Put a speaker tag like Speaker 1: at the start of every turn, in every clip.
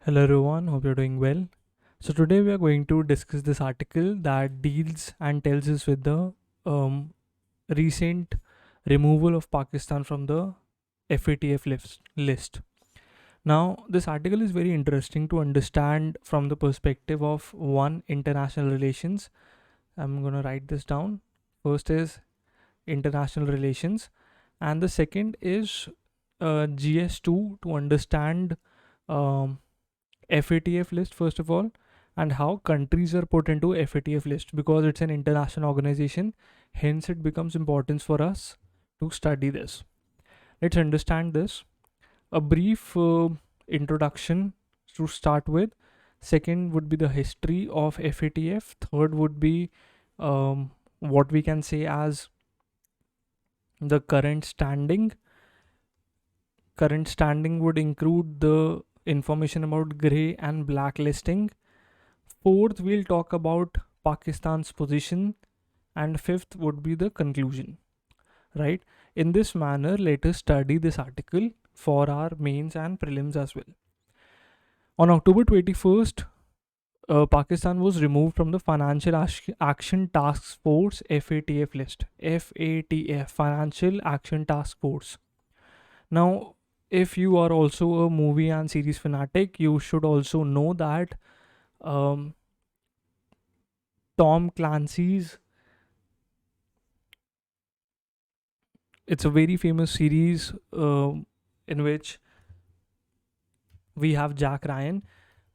Speaker 1: Hello everyone, hope you're doing well. So today we are going to discuss this article that deals and tells us with the recent removal of Pakistan from the FATF list. Now, this article is very interesting to understand from the perspective of one, international relations. I'm going to write this down. First is international relations, and the second is GS2 to understand um, FATF list first of all, and how countries are put into FATF list because it's an international organization. Hence, it becomes important for us to study this. Let's understand this. A brief introduction to start with. Second would be the history of FATF. Third would be what we can say as the current standing. Current standing would include the information about grey and blacklisting. Fourth, we'll talk about Pakistan's position, and fifth would be the conclusion. Right? In this manner, let us study this article for our mains and prelims as well. On October 21st, Pakistan was removed from the Financial Action Task Force FATF list. FATF, Financial Action Task Force. Now, if you are also a movie and series fanatic, you should also know that Tom Clancy's, it's a very famous series in which we have Jack Ryan,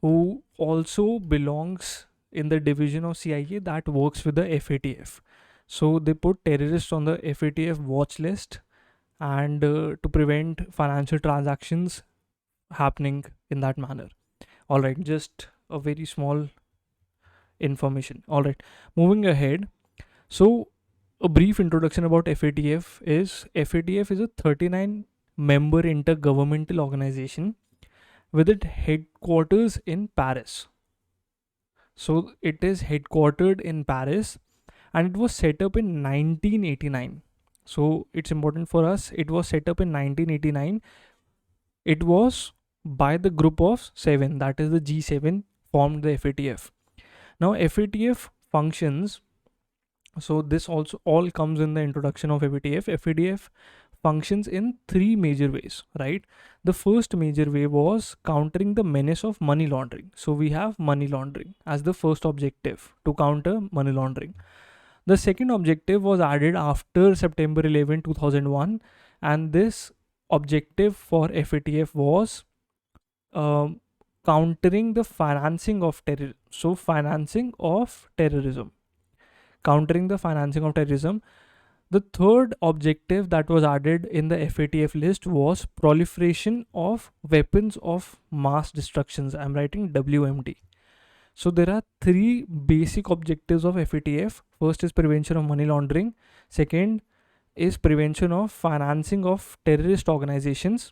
Speaker 1: who also belongs in the division of CIA that works with the FATF. So they put terrorists on the FATF watch list and to prevent financial transactions happening in that manner. All right, just a very small information. All right, moving ahead. So a brief introduction about FATF is a 39 member intergovernmental organization with its headquarters in Paris. So it is headquartered in Paris and it was set up in 1989. So it's important for us. It was set up in 1989. It was by the group of 7, that is the G7 formed the FATF. Now FATF functions, so this also all comes in the introduction of FATF. FATF functions in 3 major ways, right? The first major way was countering the menace of money laundering. So we have money laundering as the first objective, to counter money laundering. The second objective was added after September 11, 2001, and this objective for FATF was countering the financing of terrorism. So financing of terrorism, countering the financing of terrorism. The third objective that was added in the FATF list was proliferation of weapons of mass destructions. I'm writing WMD. So there are 3 basic objectives of FATF. First is prevention of money laundering. Second is prevention of financing of terrorist organizations.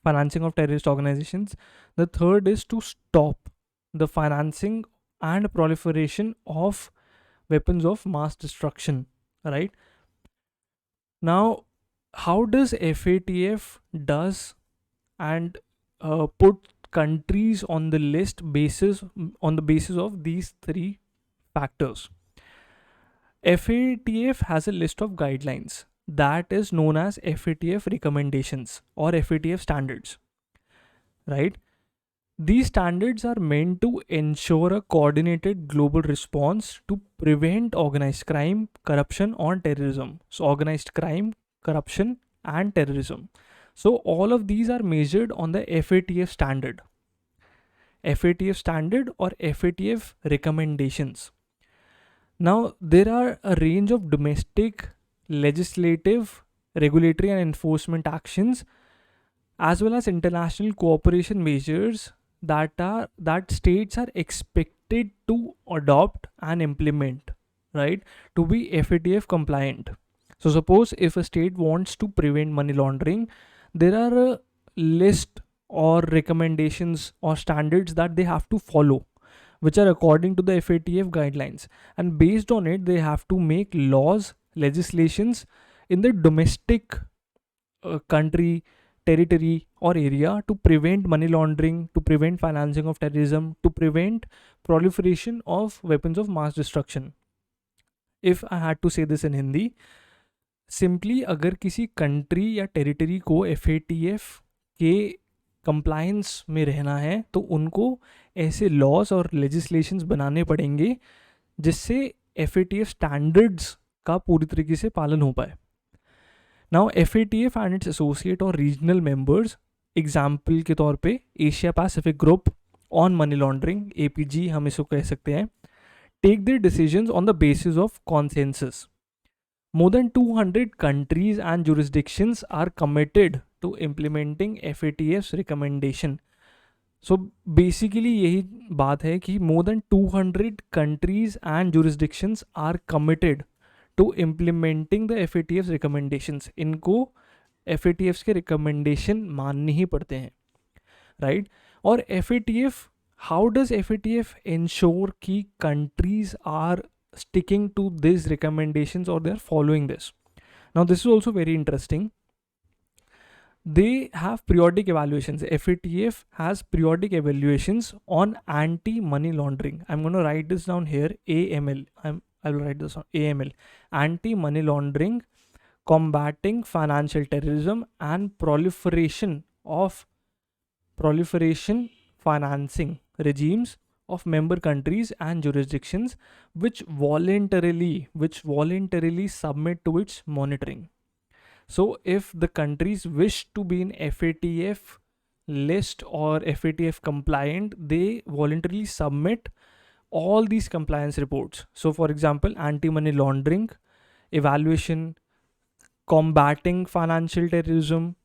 Speaker 1: The third is to stop the financing and proliferation of weapons of mass destruction. Right? Now, how does FATF does and put countries on the list on the basis of these 3 factors? FATF has a list of guidelines that is known as FATF recommendations or FATF standards, right? These standards are meant to ensure a coordinated global response to prevent organized crime, corruption, or terrorism. So organized crime, corruption, and terrorism. So all of these are measured on the FATF standard. FATF standard or FATF recommendations. Now, there are a range of domestic, legislative, regulatory and enforcement actions as well as international cooperation measures that states are expected to adopt and implement, right, to be FATF compliant. So suppose if a state wants to prevent money laundering, there are a list or recommendations or standards that they have to follow, which are according to the FATF guidelines, and based on it they have to make laws, legislations in the domestic country, territory, or area to prevent money laundering, to prevent financing of terrorism, to prevent proliferation of weapons of mass destruction. If I had to say this in Hindi, simply अगर किसी country या territory को FATF के compliance में रहना है तो उनको ऐसे लॉज और लेजिस्लेशंस बनाने पड़ेंगे जिससे FATF स्टैंडर्ड्स का पूरी तरीके से पालन हो पाए. Now FATF and its associate और रीजनल मेंबर्स, एग्जाम्पल के तौर पे Asia Pacific group on money laundering, APG हम इसको कह सकते हैं, take their decisions on the basis of consensus. More than 200 countries and jurisdictions are committed to implementing FATF's recommendation. So basically यही बात है कि more than 200 countries and jurisdictions are committed to implementing the FATF's recommendations. इनको FATF's के recommendation मानने ही पड़ते हैं, right? और FATF, how does FATF ensure कि countries are sticking to these recommendations or they are following this? Now this is also very interesting. They have periodic evaluations. FATF has periodic evaluations on anti-money laundering. I'm going to write this down here, AML. I will write this on AML, anti-money laundering, combating financial terrorism and proliferation financing regimes of member countries and jurisdictions which voluntarily submit to its monitoring. So if the countries wish to be in FATF list or FATF compliant, they voluntarily submit all these compliance reports. So for example, anti-money laundering evaluation, combating financial terrorism,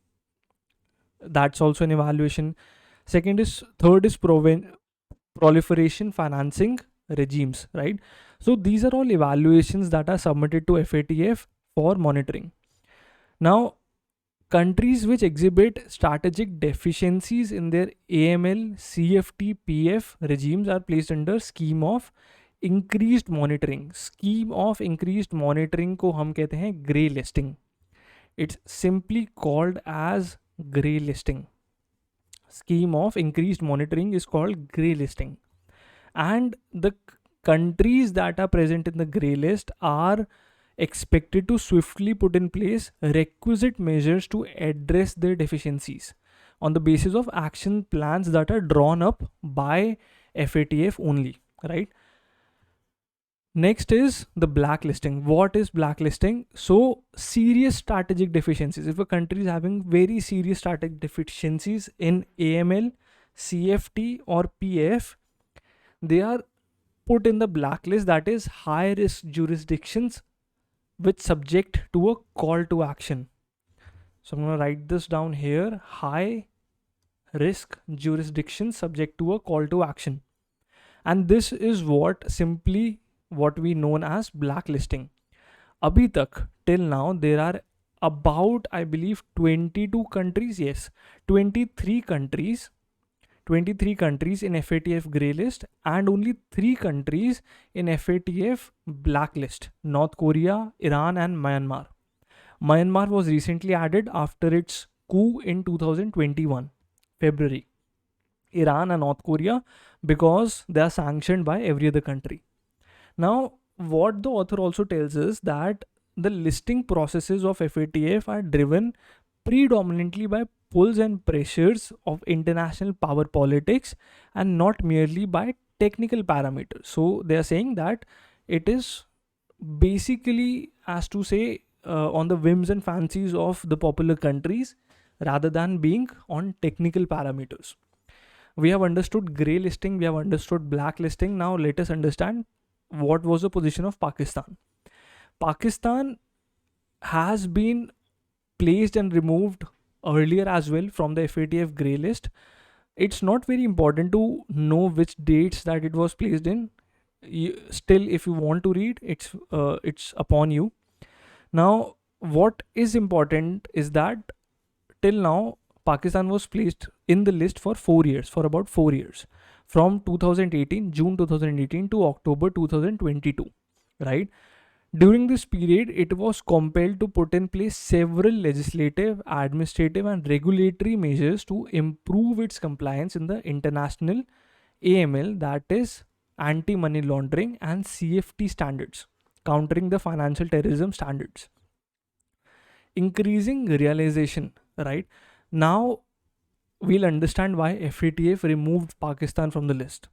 Speaker 1: that's also an evaluation. Third is proliferation financing regimes, right? So these are all evaluations that are submitted to FATF for monitoring. Now, countries which exhibit strategic deficiencies in their AML, CFT, PF regimes are placed under scheme of increased monitoring. Scheme of increased monitoring को हम कहते हैं grey listing. It's simply called as grey listing. Scheme of increased monitoring is called grey listing, and the countries that are present in the grey list are expected to swiftly put in place requisite measures to address their deficiencies on the basis of action plans that are drawn up by FATF only, right? Next is the blacklisting. What is blacklisting? So serious strategic deficiencies. If a country is having very serious strategic deficiencies in AML, CFT or PF, they are put in the blacklist, that is high risk jurisdictions which subject to a call to action. So I'm going to write this down here, high risk jurisdictions subject to a call to action. And this is what we known as blacklisting. Abhi tak, till now, there are about, I believe, 22 countries, yes, 23 countries in FATF grey list and only 3 countries in FATF blacklist: North Korea, Iran and Myanmar. Myanmar was recently added after its coup in 2021, February. Iran and North Korea because they are sanctioned by every other country. Now, what the author also tells us that the listing processes of FATF are driven predominantly by pulls and pressures of international power politics and not merely by technical parameters. So they are saying that it is basically, as to say, on the whims and fancies of the popular countries rather than being on technical parameters. We have understood grey listing, we have understood blacklisting. Now let us understand what was the position of Pakistan. Pakistan has been placed and removed earlier as well from the FATF grey list. It's not very important to know which dates that it was placed in. Still, if you want to read, it's upon you. Now, what is important is that till now, Pakistan was placed in the list for about 4 years. From June 2018 to October 2022, right? During this period, it was compelled to put in place several legislative, administrative, and regulatory measures to improve its compliance in the international AML, that is anti money laundering, and CFT standards, countering the financial terrorism standards. Increasing realization, right? Now we'll understand why FATF removed Pakistan from the list.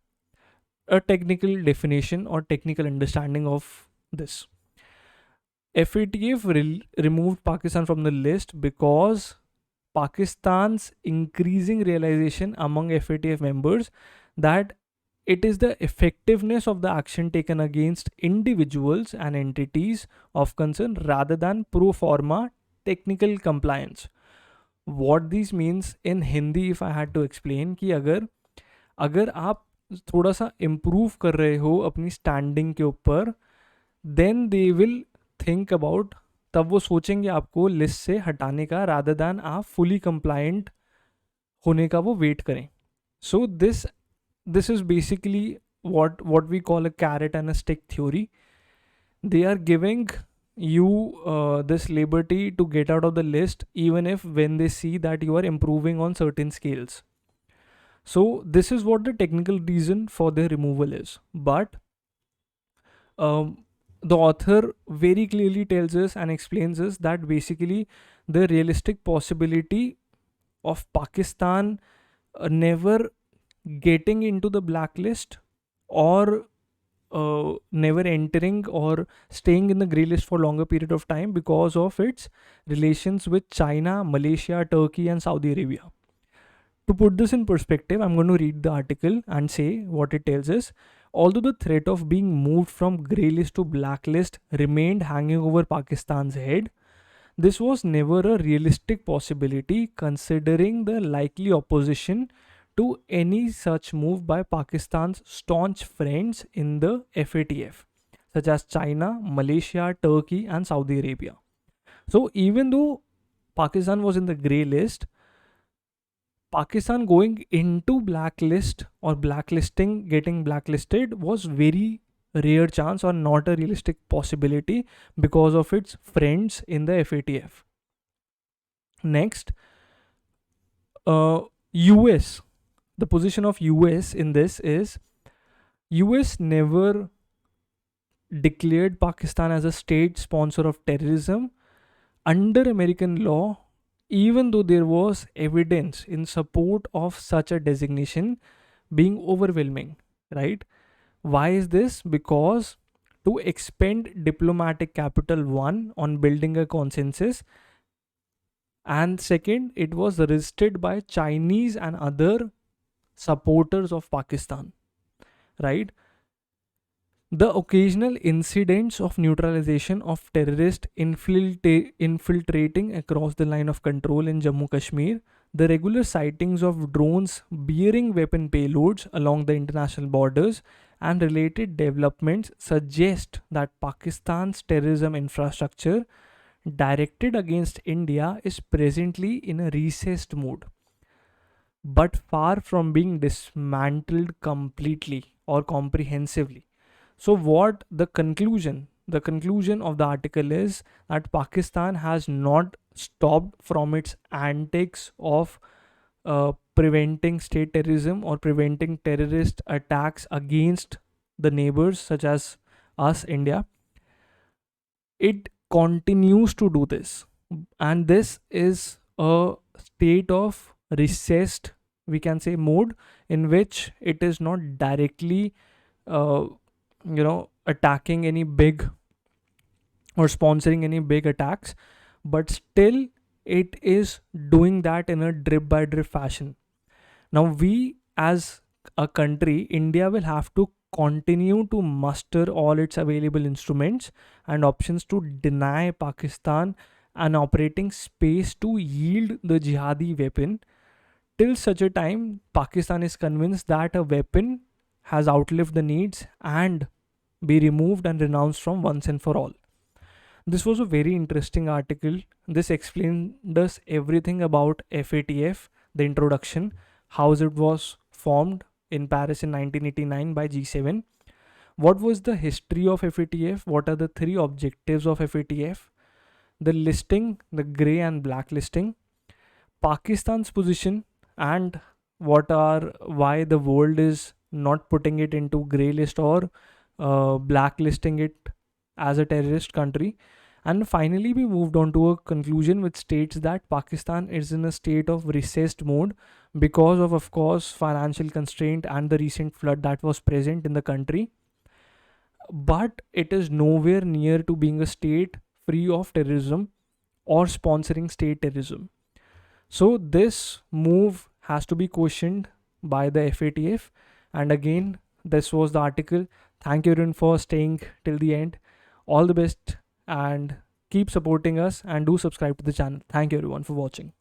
Speaker 1: A technical definition or technical understanding of this. FATF removed Pakistan from the list because Pakistan's increasing realization among FATF members that it is the effectiveness of the action taken against individuals and entities of concern rather than pro forma technical compliance. What this means in Hindi, if I had to explain, कि अगर आप थोड़ा सा improve कर रहे हो अपनी standing के ऊपर, then they will think about, तब वो सोचेंगे आपको लिस्ट से हटाने का rather than आप fully compliant होने का वो वेट करें. So this is basically what we call a carrot and a stick theory. They are giving you this liberty to get out of the list even if when they see that you are improving on certain scales. So this is what the technical reason for their removal is. But the author very clearly tells us and explains us that basically the realistic possibility of Pakistan never getting into the blacklist or never entering or staying in the grey list for longer period of time because of its relations with China, Malaysia, Turkey, and Saudi Arabia. To put this in perspective, I'm going to read the article and say what it tells us. Although the threat of being moved from grey list to blacklist remained hanging over Pakistan's head, this was never a realistic possibility considering the likely opposition to any such move by Pakistan's staunch friends in the FATF, such as China, Malaysia, Turkey, and Saudi Arabia. So even though Pakistan was in the grey list, Pakistan going into blacklist or blacklisting, getting blacklisted was very rare chance or not a realistic possibility because of its friends in the FATF. Next, US. The position of US in this is US never declared Pakistan as a state sponsor of terrorism under American law, even though there was evidence in support of such a designation being overwhelming, right? Why is this? Because to expend diplomatic capital, one, on building a consensus, and second, it was resisted by Chinese and other supporters of Pakistan, right? The occasional incidents of neutralization of terrorists infiltrating across the line of control in Jammu Kashmir, the regular sightings of drones bearing weapon payloads along the international borders, and related developments suggest that Pakistan's terrorism infrastructure directed against India is presently in a recessed mode, but far from being dismantled completely or comprehensively. So what the conclusion of the article is that Pakistan has not stopped from its antics of preventing state terrorism or preventing terrorist attacks against the neighbors such as us, India. It continues to do this, and this is a state of recessed, we can say, mode in which it is not directly attacking any big or sponsoring any big attacks, but still it is doing that in a drip by drip fashion. Now we as a country, India, will have to continue to muster all its available instruments and options to deny Pakistan an operating space to yield the jihadi weapon till such a time Pakistan is convinced that a weapon has outlived the needs and be removed and renounced from once and for all. This was a very interesting article. This explained us everything about FATF, the introduction, how it was formed in Paris in 1989 by G7, What was the history of FATF? What are the three objectives of FATF? The listing, the grey and black listing, Pakistan's position, and why the world is not putting it into grey list or blacklisting it as a terrorist country. And finally, we moved on to a conclusion which states that Pakistan is in a state of recessed mode because of course, financial constraint and the recent flood that was present in the country. But it is nowhere near to being a state free of terrorism or sponsoring state terrorism. So this move has to be questioned by the FATF. And again, this was the article. Thank you everyone for staying till the end. All the best and keep supporting us and do subscribe to the channel. Thank you everyone for watching.